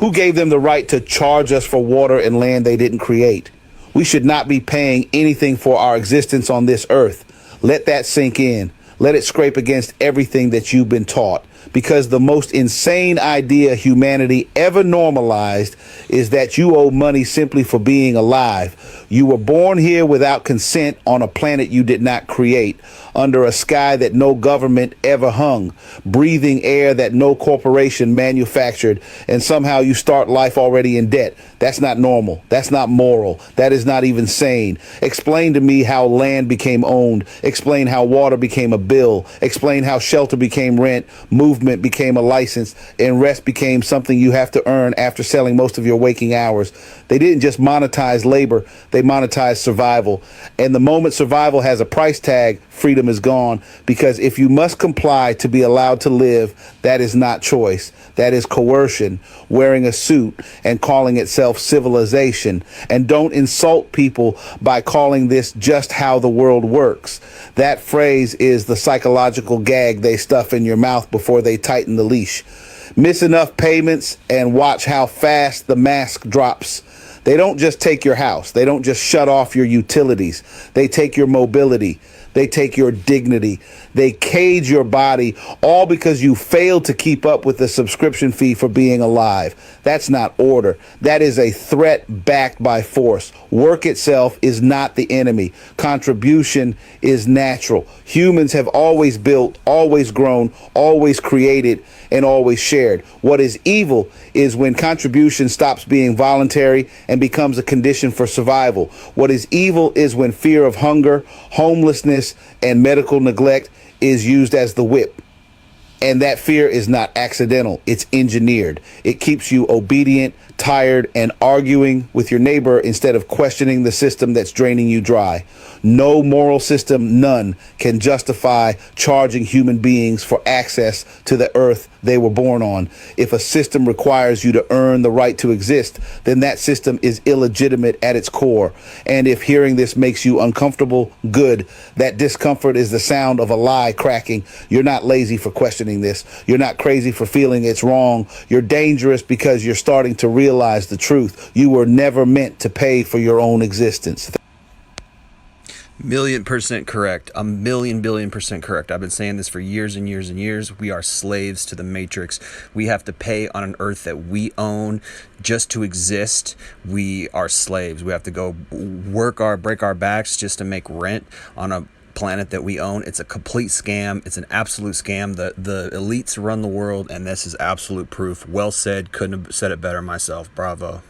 Who gave them the right to charge us for water and land they didn't create? We should not be paying anything for our existence on this earth. Let that sink in. Let it scrape against everything that you've been taught. Because the most insane idea humanity ever normalized is that you owe money simply for being alive. You were born here without consent on a planet you did not create, under a sky that no government ever hung, breathing air that no corporation manufactured, and somehow you start life already in debt. That's not normal. That's not moral. That is not even sane. Explain to me how land became owned. Explain how water became a bill. Explain how shelter became rent, movement became a license, and rest became something you have to earn after selling most of your waking hours. They didn't just monetize labor, they monetized survival. And the moment survival has a price tag, freedom is gone. Because if you must comply to be allowed to live, that is not choice. That is coercion, wearing a suit and calling itself civilization. And don't insult people by calling this just how the world works. That phrase is the psychological gag they stuff in your mouth before they tighten the leash. Miss enough payments and watch how fast the mask drops. They don't just take your house. They don't just shut off your utilities. They take your mobility. They take your dignity. They cage your body, all because you failed to keep up with the subscription fee for being alive. That's not order. That is a threat backed by force. Work itself is not the enemy. Contribution is natural. Humans have always built, always grown, always created, and always shared. What is evil is when contribution stops being voluntary and becomes a condition for survival. What is evil is when fear of hunger, homelessness, and medical neglect is used as the whip. And that fear is not accidental. It's engineered. It keeps you obedient, tired, and arguing with your neighbor instead of questioning the system that's draining you dry. No moral system, none, can justify charging human beings for access to the earth they were born on. If a system requires you to earn the right to exist, then that system is illegitimate at its core. And if hearing this makes you uncomfortable, good. That discomfort is the sound of a lie cracking. You're not lazy for questioning this. You're not crazy for feeling it's wrong. You're dangerous because you're starting to realize the truth. You were never meant to pay for your own existence. 1,000,000% correct. 1,000,000,000,000% correct. I've been saying this for years and years and years. We are slaves to the matrix. We have to pay on an earth that we own just to exist. We are slaves. We have to go break our backs just to make rent on a planet that we own. It's a complete scam. It's an absolute scam. The elites run the world, and this is absolute proof. Well said. Couldn't have said it better myself. Bravo.